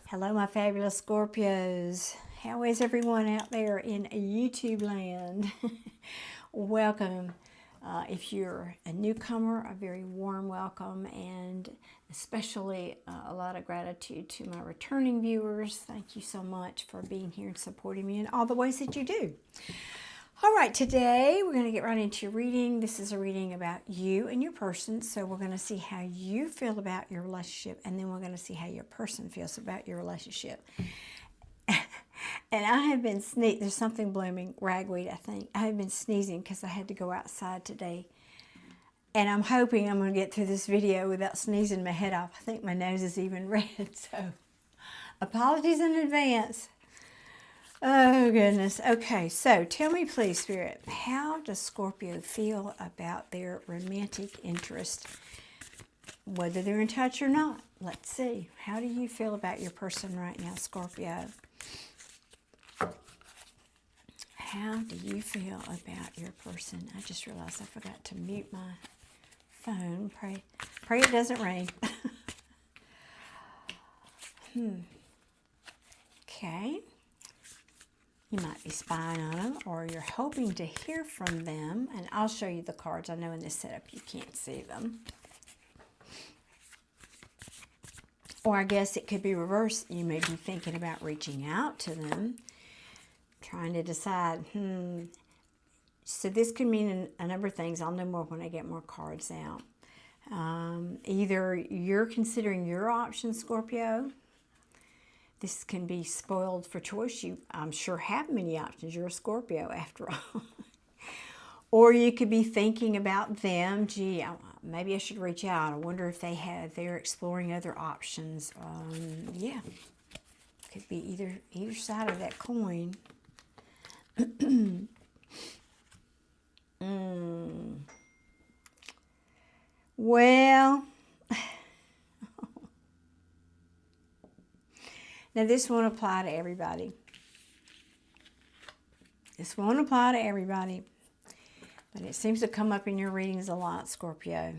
Hello, my fabulous Scorpios. How is everyone out there in YouTube land? Welcome. If you're a newcomer, a very warm welcome, and especially a lot of gratitude to my returning viewers. Thank you so much for being here and supporting me in all the ways that you do. All right, today we're going to get right into your reading. This is a reading about you and your person, so we're going to see how you feel about your relationship, and then we're going to see how your person feels about your relationship. And I have been sneezing. There's something blooming, ragweed, I think. I have been sneezing because I had to go outside today. And I'm hoping I'm going to get through this video without sneezing my head off. I think my nose is even red, so apologies in advance. Oh, goodness. Okay, so tell me, please, Spirit, how does Scorpio feel about their romantic interest, whether they're in touch or not? Let's see. How do you feel about your person right now, Scorpio? How do you feel about your person? I just realized I forgot to mute my phone. Pray it doesn't rain. Okay. You might be spying on them, or you're hoping to hear from them. And I'll show you the cards. I know in this setup you can't see them. Or I guess it could be reversed. You may be thinking about reaching out to them, trying to decide, So this could mean a number of things. I'll know more when I get more cards out. Either you're considering your options, Scorpio. This can be spoiled for choice. You, I'm sure, have many options. You're a Scorpio, after all. Or you could be thinking about them. Gee, maybe I should reach out. I wonder if they're exploring other options. Yeah, could be either side of that coin. Well. Now, this won't apply to everybody. This won't apply to everybody. But it seems to come up in your readings a lot, Scorpio.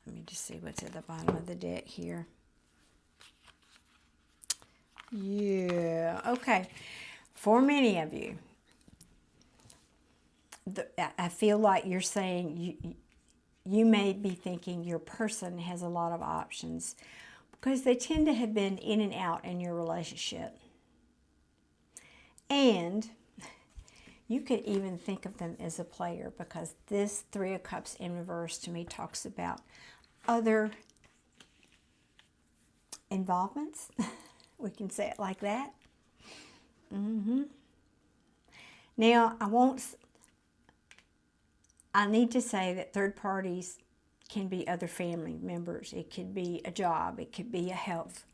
Let me just see what's at the bottom of the deck here. Yeah, okay. For many of you, I feel like you're saying you may be thinking your person has a lot of options because they tend to have been in and out in your relationship. And you could even think of them as a player, because this Three of Cups in reverse to me talks about other involvements. We can say it like that. Now, I need to say that third parties can be other family members. It could be a job. It could be a health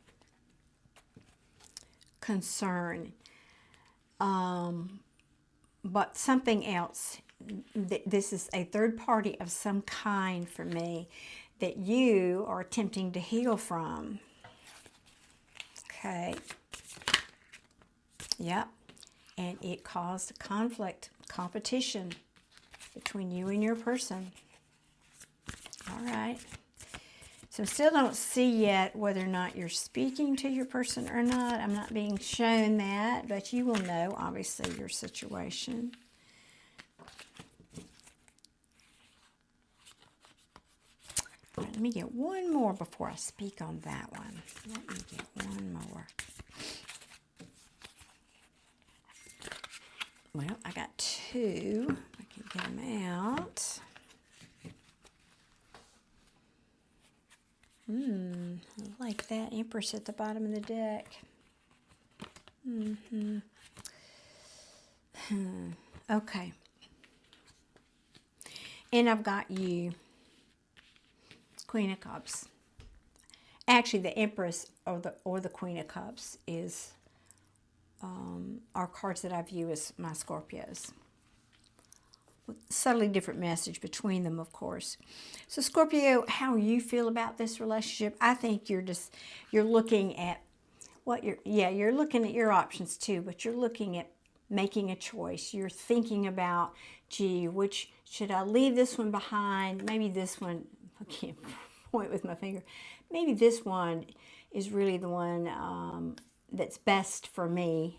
concern. But something else. This is a third party of some kind for me that you are attempting to heal from. Okay. Yep. And it caused conflict, competition between you and your person. All right. So still don't see yet whether or not you're speaking to your person or not. I'm not being shown that, but you will know, obviously, your situation. All right, let me get one more before I speak on that one. Let me get one more. Well, I got two. I can get them out. I like that Empress at the bottom of the deck. Okay. And I've got you, Queen of Cups. Actually, the Empress or the Queen of Cups is are cards that I view as my Scorpios. Subtly different message between them, of course. So Scorpio, how you feel about this relationship? I think you're looking at you're looking at your options too, but you're looking at making a choice. You're thinking about, gee, which should I leave this one behind? Maybe this one I can't point with my finger. Maybe this one is really the one that's best for me.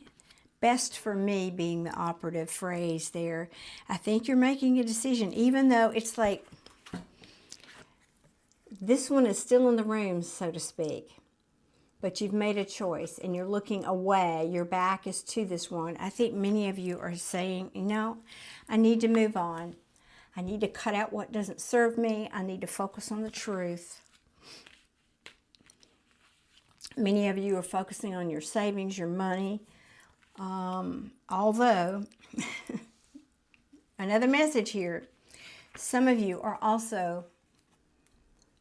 Best for me being the operative phrase there. I think you're making a decision, even though it's like this one is still in the room, so to speak. But you've made a choice and you're looking away. Your back is to this one. I think many of you are saying, you know, I need to move on. I need to cut out what doesn't serve me. I need to focus on the truth. Many of you are focusing on your savings, your money. Although, another message here, some of you are also,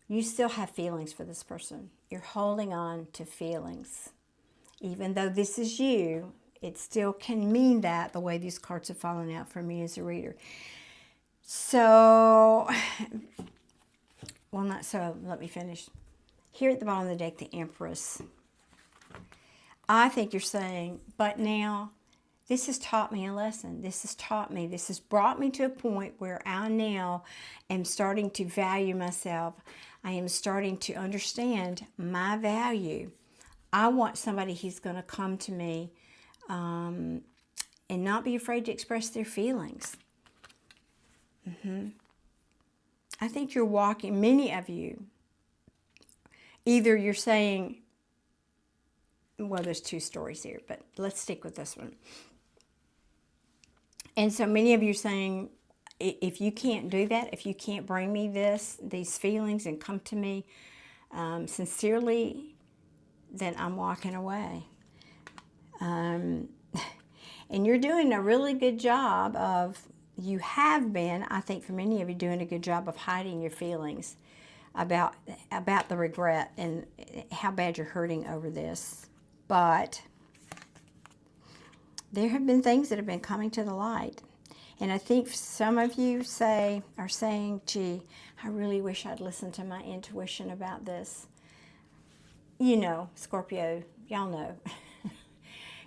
you still have feelings for this person. You're holding on to feelings. Even though this is you, it still can mean that the way these cards have fallen out for me as a reader. So, well, not so, let me finish. Here at the bottom of the deck, the Empress. I think you're saying, but now, this has taught me a lesson. This has taught me, this has brought me to a point where I now am starting to value myself. I am starting to understand my value. I want somebody who's going to come to me and not be afraid to express their feelings. I think you're walking, many of you, either you're saying, well, there's two stories here, but let's stick with this one. And so many of you are saying, if you can't do that, if you can't bring me these feelings and come to me sincerely, then I'm walking away. And you're doing a really good job of, you have been, I think for many of you, doing a good job of hiding your feelings about the regret and how bad you're hurting over this. But there have been things that have been coming to the light. And I think some of you are saying, gee, I really wish I'd listened to my intuition about this. You know, Scorpio, y'all know.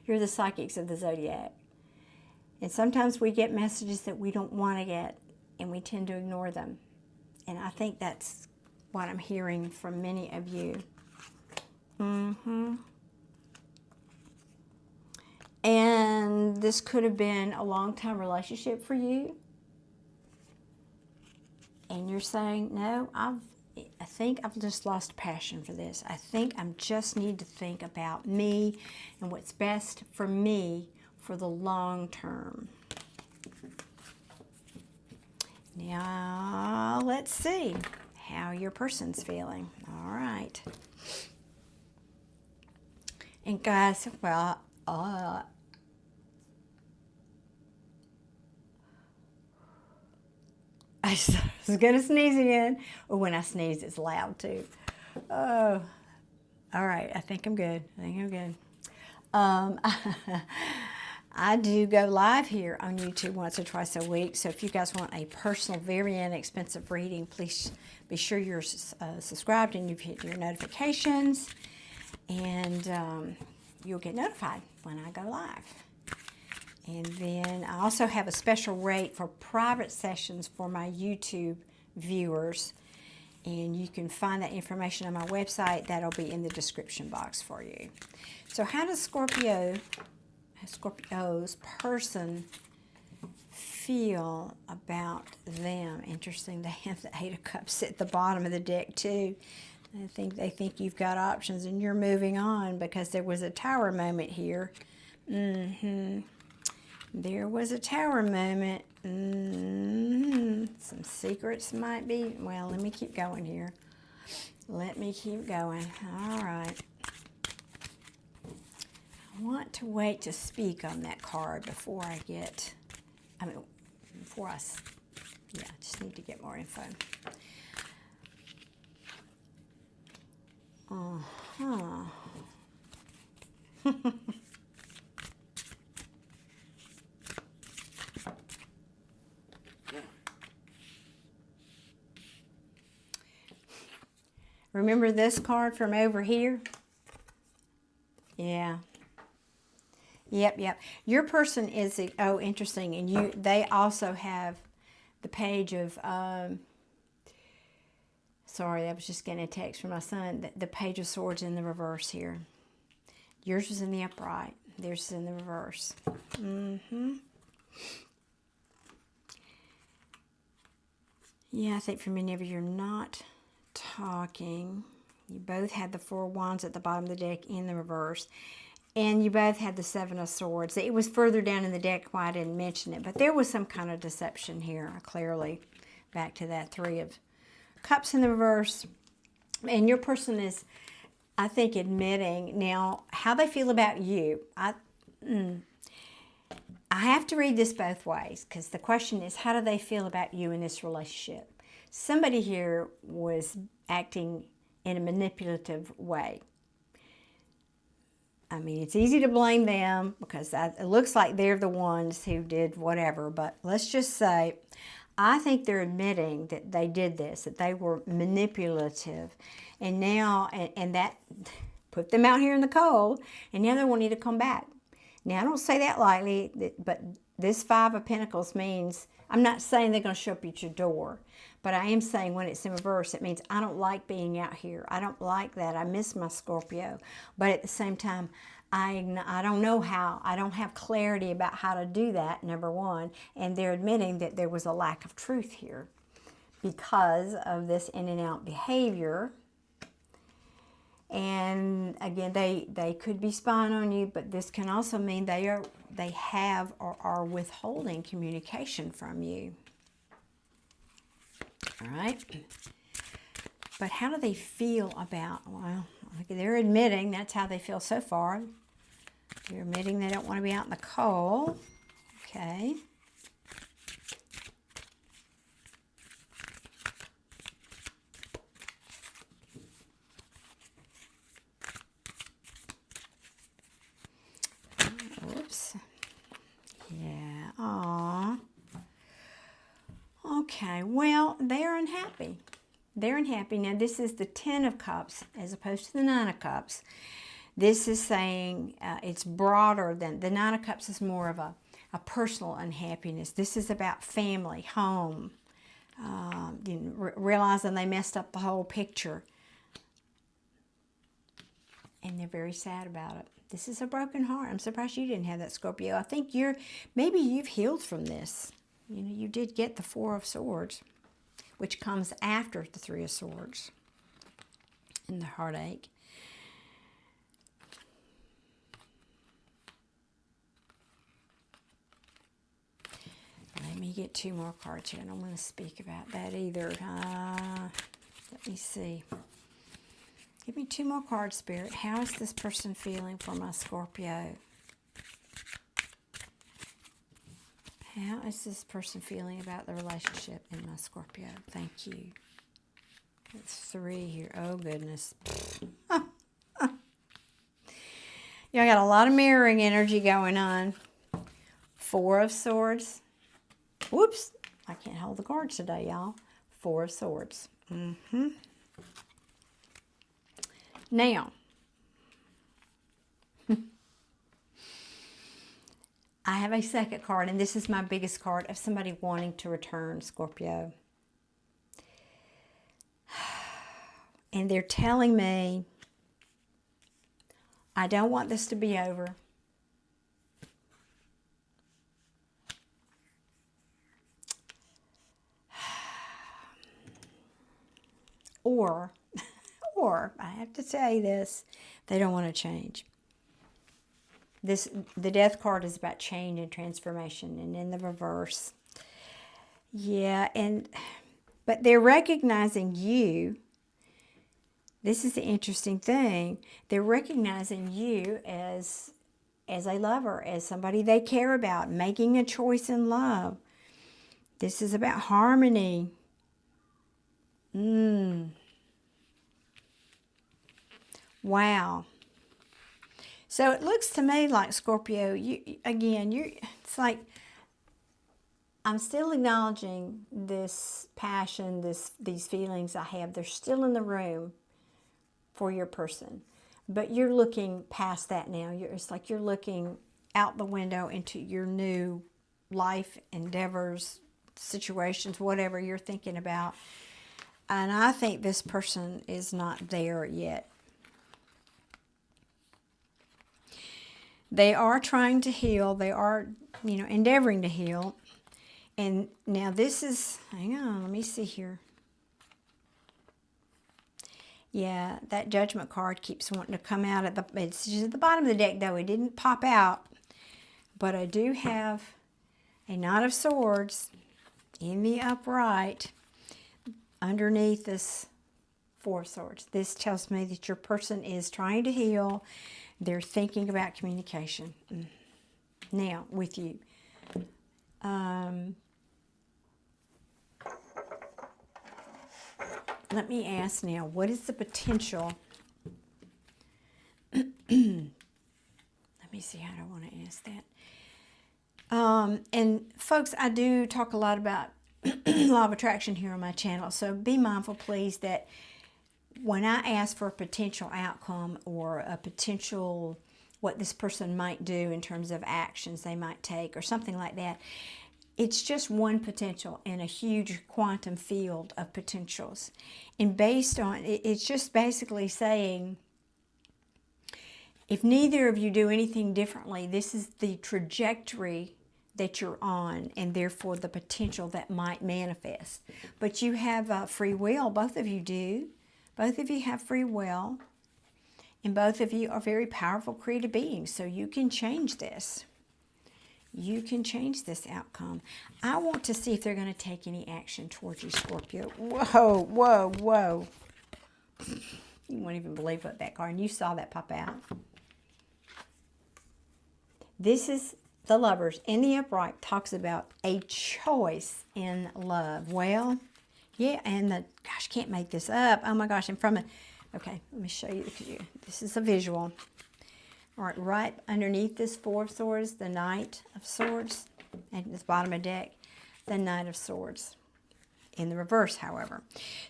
You're the psychics of the zodiac. And sometimes we get messages that we don't want to get, and we tend to ignore them. And I think that's what I'm hearing from many of you. And this could have been a long-time relationship for you. And you're saying, no, I think I've just lost passion for this. I think I just need to think about me and what's best for me for the long term. Now, let's see how your person's feeling. All right. And guys, well, I was going to sneeze again. Or when I sneeze, it's loud too. Oh, all right. I think I'm good. I do go live here on YouTube once or twice a week. So if you guys want a personal, very inexpensive reading, please be sure you're subscribed and you've hit your notifications. And you'll get notified when I go live. And then I also have a special rate for private sessions for my YouTube viewers. And you can find that information on my website. That'll be in the description box for you. So how does Scorpio's person feel about them? Interesting, they have the Eight of Cups at the bottom of the deck too. I think they think you've got options and you're moving on because there was a tower moment here. There was a tower moment. Some secrets might be. Well, let me keep going here. Let me keep going. All right. I want to wait to speak on that card before I just need to get more info. Remember this card from over here? Yeah. Yep. Your person is, oh, interesting. And they also have the page of Sorry, I was just getting a text from my son. The Page of Swords in the reverse here. Yours was in the upright. Theirs is in the reverse. Yeah, I think for many of you, you're not talking. You both had the Four of Wands at the bottom of the deck in the reverse. And you both had the Seven of Swords. It was further down in the deck why I didn't mention it. But there was some kind of deception here, clearly. Back to that Three of Cups in the reverse. And your person is, I think, admitting now how they feel about you. I have to read this both ways, because the question is, how do they feel about you in this relationship? Somebody here was acting in a manipulative way. I mean, it's easy to blame them because it looks like they're the ones who did whatever. But let's just say, I think they're admitting that they did this, that they were manipulative. And now, and that put them out here in the cold, and now they want you to come back. Now, I don't say that lightly, but this Five of Pentacles means, I'm not saying they're going to show up at your door, but I am saying when it's in reverse, it means I don't like being out here. I don't like that. I miss my Scorpio. But at the same time, I don't know how. I don't have clarity about how to do that, number one. And they're admitting that there was a lack of truth here because of this in and out behavior. And again, they could be spying on you, but this can also mean they have or are withholding communication from you. All right. But how do they feel about, well, they're admitting that's how they feel so far. They're admitting they don't want to be out in the cold. Okay. Whoops. Yeah. Aw. Okay. Well, they're unhappy. They're unhappy. Now, this is the Ten of Cups as opposed to the Nine of Cups. This is saying it's broader than, the Nine of Cups is more of a personal unhappiness. This is about family, home, realizing they messed up the whole picture. And they're very sad about it. This is a broken heart. I'm surprised you didn't have that, Scorpio. I think maybe you've healed from this. You know, you did get the Four of Swords, which comes after the Three of Swords and the heartache. Let me get two more cards here. I don't want to speak about that either. Let me see. Give me two more cards, Spirit. How is this person feeling for my Scorpio? How is this person feeling about the relationship in my Scorpio? Thank you. It's three here. Oh, goodness. Yeah, I got a lot of mirroring energy going on. Four of Swords. Whoops. I can't hold the cards today, y'all. Four of Swords. Now, I have a second card, and this is my biggest card of somebody wanting to return, Scorpio. And they're telling me, I don't want this to be over. Or, I have to say this, they don't want to change. The Death card is about change and transformation, and in the reverse. Yeah, but they're recognizing you. This is the interesting thing. They're recognizing you as a lover, as somebody they care about, making a choice in love. This is about harmony. Wow. So it looks to me like, Scorpio, it's like I'm still acknowledging this passion, these feelings I have. They're still in the room for your person. But you're looking past that now. It's like you're looking out the window into your new life endeavors, situations, whatever you're thinking about. And I think this person is not there yet. They are trying to heal. They are, endeavoring to heal. And now this is, hang on, let me see here. Yeah, that Judgment card keeps wanting to come out it's just at the bottom of the deck though. It didn't pop out. But I do have a Knight of Swords in the upright underneath this Four of Swords. This tells me that your person is trying to heal. They're thinking about communication. Now, with you. Let me ask now, what is the potential? Let me see how I want to ask that. And folks, I do talk a lot about law of attraction here on my channel, so be mindful, please, that when I ask for a potential outcome or a potential what this person might do in terms of actions they might take or something like that, it's just one potential in a huge quantum field of potentials. And based on, it's just basically saying, if neither of you do anything differently, this is the trajectory that you're on, and therefore the potential that might manifest. But you have free will, both of you do. Both of you have free will, and both of you are very powerful creative beings, so you can change this. You can change this outcome. I want to see if they're going to take any action towards you, Scorpio. Whoa, whoa, whoa. You won't even believe what that card, and you saw that pop out. This is the Lovers in the upright, talks about a choice in love. Well, yeah, and gosh, can't make this up. Oh my gosh, and okay, let me show you. This is a visual. All right, right underneath this Four of Swords, the Knight of Swords, and at the bottom of the deck, the Knight of Swords. In the reverse, however.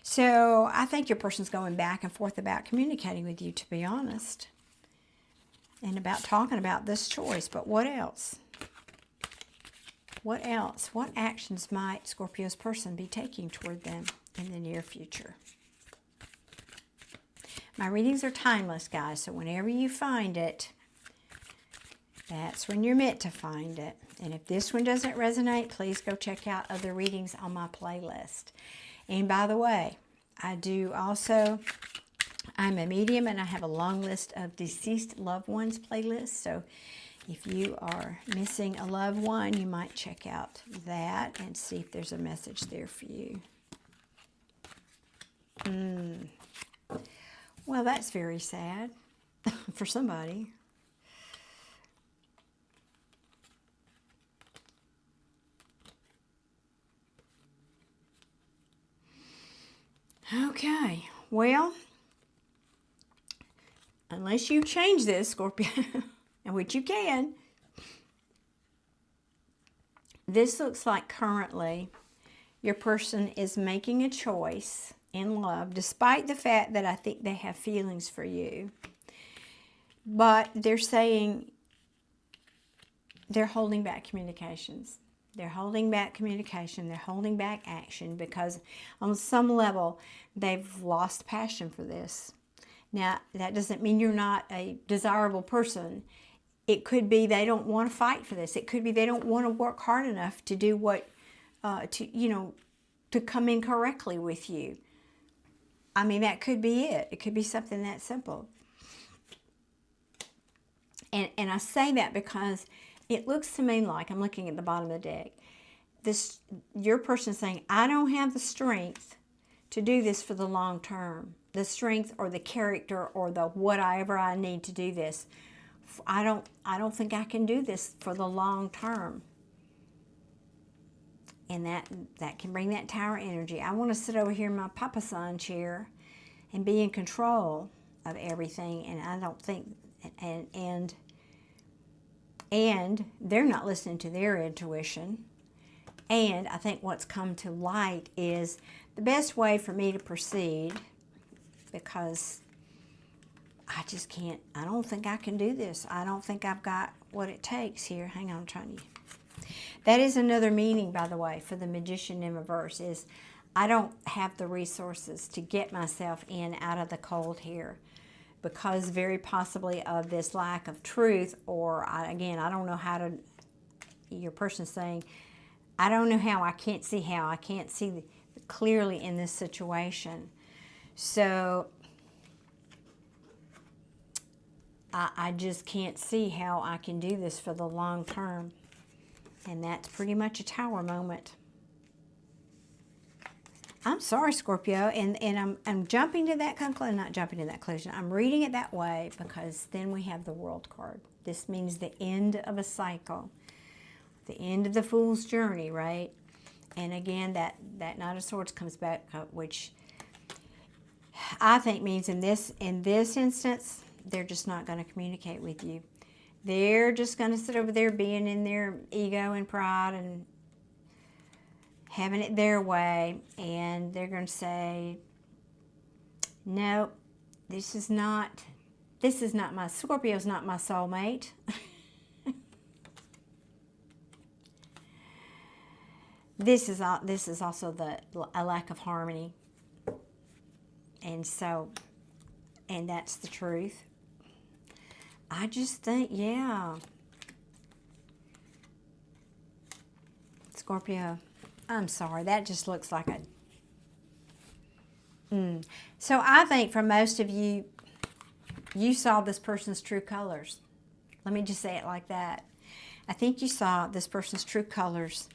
So I think your person's going back and forth about communicating with you, to be honest. And about talking about this choice. But what else? What else? What actions might Scorpio's person be taking toward them in the near future? My readings are timeless, guys. So whenever you find it, that's when you're meant to find it. And if this one doesn't resonate, please go check out other readings on my playlist. And by the way, I'm a medium, and I have a long list of deceased loved ones playlists. So if you are missing a loved one, you might check out that and see if there's a message there for you. Well, that's very sad for somebody. Okay, well, unless you change this, Scorpio, and which you can, this looks like currently your person is making a choice in love, despite the fact that I think they have feelings for you. But they're saying they're holding back communications. They're holding back communication. They're holding back action because on some level they've lost passion for this. Now, that doesn't mean you're not a desirable person. It could be they don't want to fight for this. It could be they don't want to work hard enough to do what, to come in correctly with you. I mean, that could be it. It could be something that simple. And I say that because it looks to me like, I'm looking at the bottom of the deck, your person is saying, I don't have the strength to do this for the long term. The strength or the character or the whatever I need to do this. I don't think I can do this for the long term. And that can bring that Tower energy. I want to sit over here in my Papa San chair and be in control of everything. And I don't think, and they're not listening to their intuition. And I think what's come to light is the best way for me to proceed, because I just can't, I don't think I can do this. I don't think I've got what it takes here. Hang on, I'm trying to. That is another meaning, by the way, for the Magician in reverse, is I don't have the resources to get myself in out of the cold here, because very possibly of this lack of truth, or again, I don't know how to, your person's saying, I don't know how, I can't see how, I can't see clearly in this situation. So I just can't see how I can do this for the long term. And that's pretty much a Tower moment. I'm sorry, Scorpio, and I'm jumping to that conclusion, not jumping to that conclusion. I'm reading it that way because then we have the World card. This means the end of a cycle, the end of the Fool's journey, right? And again, that Knight of Swords comes back, which I think means in this instance, they're just not going to communicate with you. They're just going to sit over there being in their ego and pride and having it their way, and they're going to say, no, this is not my, Scorpio's not my soulmate. This is also a lack of harmony. And so, and that's the truth. I just think, yeah. Scorpio, I'm sorry, that just looks like a... So I think for most of you, you saw this person's true colors. Let me just say it like that. I think you saw this person's true colors.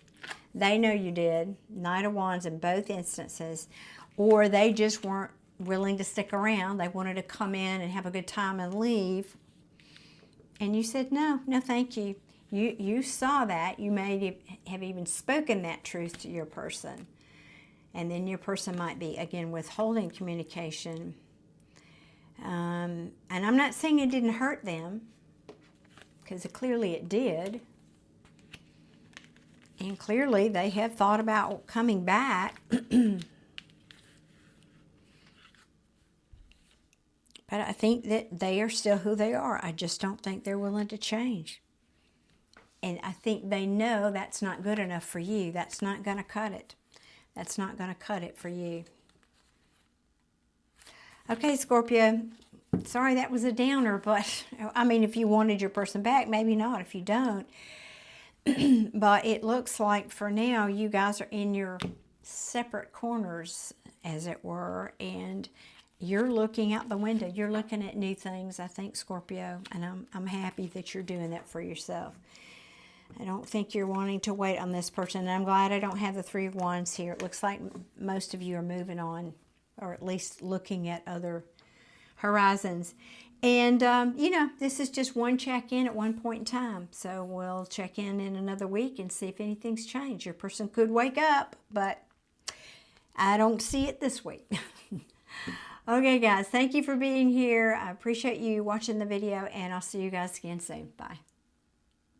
They know you did. Knight of Wands in both instances. Or they just weren't willing to stick around. They wanted to come in and have a good time and leave. And you said, no, thank you. You saw that. You may have even spoken that truth to your person. And then your person might be, again, withholding communication. And I'm not saying it didn't hurt them, because clearly it did. And clearly they have thought about coming back. But I think that they are still who they are. I just don't think they're willing to change. And I think they know that's not good enough for you. That's not going to cut it. That's not going to cut it for you. Okay, Scorpio. Sorry that was a downer, but I mean, if you wanted your person back, maybe not if you don't. But it looks like for now you guys are in your separate corners, as it were, and you're looking out the window. You're looking at new things, I think, Scorpio, and I'm happy that you're doing that for yourself. I don't think you're wanting to wait on this person, and I'm glad I don't have the Three of Wands here. It looks like most of you are moving on, or at least looking at other horizons. And, you know, this is just one check-in at one point in time. So we'll check in another week and see if anything's changed. Your person could wake up, but I don't see it this week. Okay, guys, thank you for being here. I appreciate you watching the video, and I'll see you guys again soon. Bye.